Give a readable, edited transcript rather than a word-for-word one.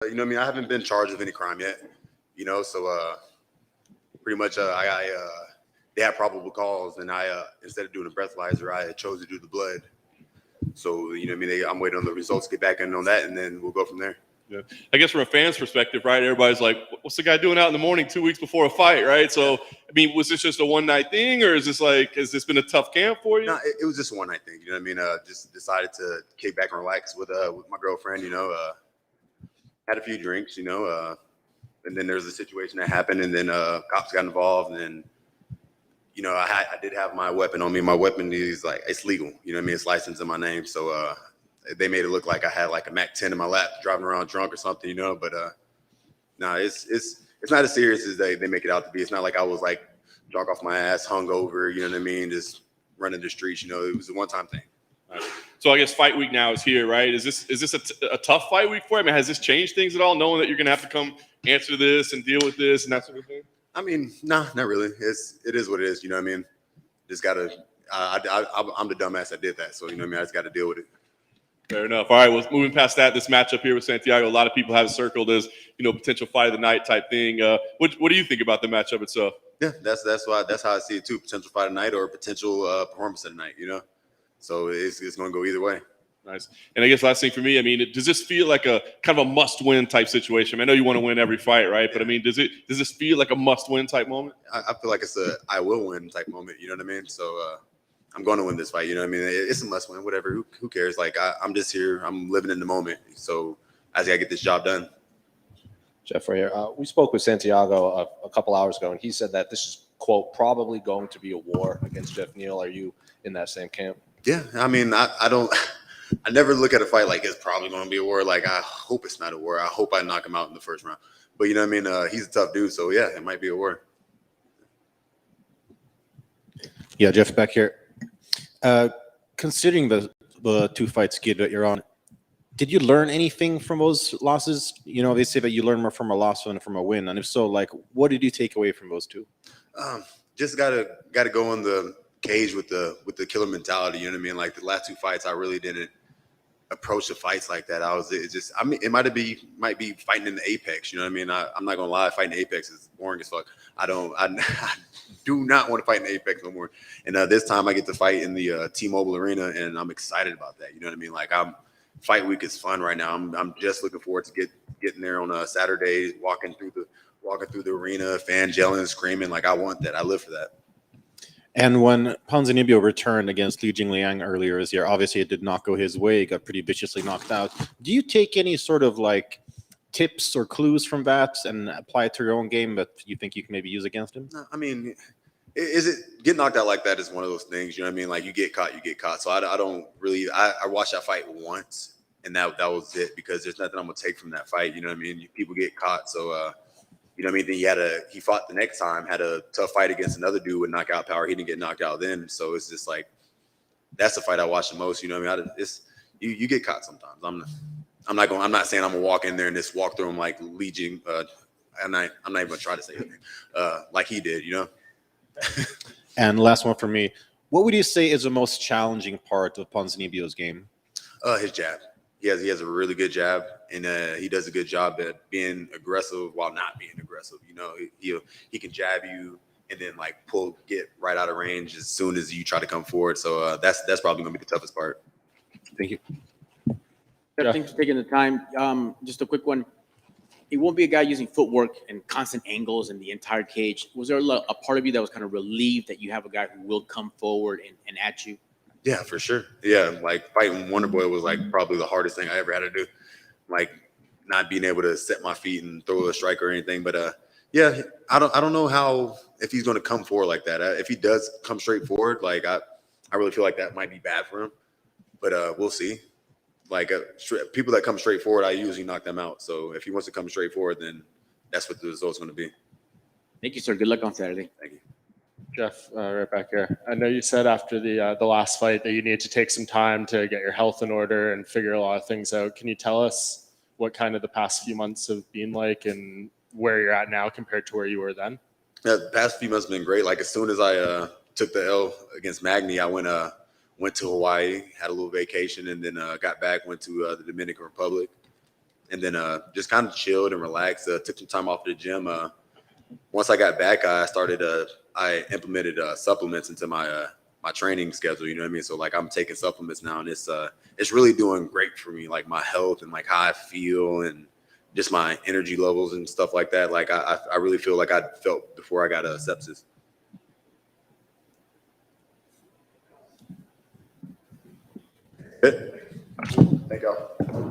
You know what I mean? I haven't been charged with any crime yet. You know, so pretty much they had probable cause, and I instead of doing a breathalyzer, I chose to do the blood. So you know what I mean? I'm waiting on the results to get back in on that, and then we'll go from there. Yeah. I guess from a fan's perspective, right, everybody's like, what's the guy doing out in the morning 2 weeks before a fight, right? So, I mean, was this just a one-night thing, or is this like, has this been a tough camp for you? No, it was just a one-night thing. You know what I mean? Just decided to kick back and relax with my girlfriend, you know. Had a few drinks, you know, and then there's a situation that happened, and then cops got involved, and then, you know, I did have my weapon on me. My weapon is like, it's legal, you know what I mean? It's licensed in my name, so they made it look like I had like a Mac 10 in my lap, driving around drunk or something, you know. But no, it's not as serious as they make it out to be. It's not like I was like drunk off my ass, hungover, you know what I mean, just running the streets. You know, it was a one-time thing. Right. So I guess fight week now is here, right? Is this a tough fight week for you? I mean, has this changed things at all, knowing that you're going to have to come answer this and deal with this and that sort of thing? I mean, nah, not really. It is what it is. You know what I mean? Just gotta. I'm the dumbass that did that, so you know what I mean. I just got to deal with it. Fair enough. All right. Well, moving past that, this matchup here with Santiago, a lot of people have it circled as, you know, potential fight of the night type thing. What do you think about the matchup itself? Yeah, that's how I see it too. Potential fight of the night or potential performance of the night. You know, so it's going to go either way. Nice. And I guess last thing for me, I mean, does this feel like a kind of a must-win type situation? I know you want to win every fight, right? But I mean, does this feel like a must-win type moment? I feel like it's a I will win type moment. You know what I mean? So I'm going to win this fight. You know what I mean? It's a must-win. Whatever. Who cares? Like I'm just here. I'm living in the moment. So I just got to get this job done. Geoff, right here. We spoke with Santiago a couple hours ago, and he said that this is, quote, probably going to be a war against Geoff Neal. Are you in that same camp? Yeah. I mean, I don't. I never look at a fight like it's probably going to be a war. Like, I hope it's not a war. I hope I knock him out in the first round. But you know what I mean? He's a tough dude. So, yeah, it might be a war. Yeah, Geoff, back here. Considering the two fight skid that you're on, did you learn anything from those losses? You know, they say that you learn more from a loss than from a win. And if so, like, what did you take away from those two? Just gotta go in the cage with the killer mentality. You know what I mean? Like the last two fights, I really didn't approach the fights like that. I mean, it might be fighting in the Apex. You know what I mean? I'm not gonna lie, fighting Apex is boring as fuck. I do not want to fight in the Apex no more. And this time I get to fight in the T-Mobile Arena, and I'm excited about that. You know what I mean? Like fight week is fun right now. I'm just looking forward to getting there on a Saturday, walking through the arena, fan yelling, screaming. Like I want that. I live for that. And when Ponzinibbio returned against Li Jingliang earlier this year, obviously it did not go his way. He got pretty viciously knocked out. Do you take any sort of like tips or clues from that and apply it to your own game that you think you can maybe use against him? I mean, get knocked out like that is one of those things. You know what I mean? Like you get caught. So I don't really. I watched that fight once, and that was it, because there's nothing I'm gonna take from that fight. You know what I mean? People get caught. So you know what I mean? Then he fought the next time, had a tough fight against another dude with knockout power. He didn't get knocked out then. So it's just like, that's the fight I watch the most. You know what I mean? You get caught sometimes. I'm not saying I'm gonna walk in there and just walk through him like Li Jing. I'm not even gonna try to say it like he did, you know? And last one for me. What would you say is the most challenging part of Ponzinibbio's game? His jab. He has a really good jab, and he does a good job at being aggressive while not being aggressive. You know, he can jab you and then like get right out of range as soon as you try to come forward. So that's probably gonna be the toughest part. Thank you. Thanks for taking the time. Just a quick one. It won't be a guy using footwork and constant angles in the entire cage. Was there a part of you that was kind of relieved that you have a guy who will come forward and at you? Yeah, for sure. Yeah, like fighting Wonder Boy was like probably the hardest thing I ever had to do. Like not being able to set my feet and throw a strike or anything. But yeah, I don't know if he's going to come forward like that. If he does come straight forward, like I really feel like that might be bad for him. But we'll see. Like people that come straight forward, I usually knock them out. So if he wants to come straight forward, then that's what the result's going to be. Thank you, sir. Good luck on Saturday. Thank you. Geoff, right back here. I know you said after the last fight that you needed to take some time to get your health in order and figure a lot of things out. Can you tell us what kind of the past few months have been like and where you're at now compared to where you were then? Yeah, the past few months have been great. Like as soon as I took the L against Magny, I went to Hawaii, had a little vacation, and then got back, went to the Dominican Republic. and then just kind of chilled and relaxed. Took some time off of the gym. Once I got back, I implemented supplements into my my training schedule. You know what I mean? So like I'm taking supplements now, and it's really doing great for me, like my health and like how I feel and just my energy levels and stuff like that. Like I really feel like I felt before I got sepsis. Good. Thank y'all.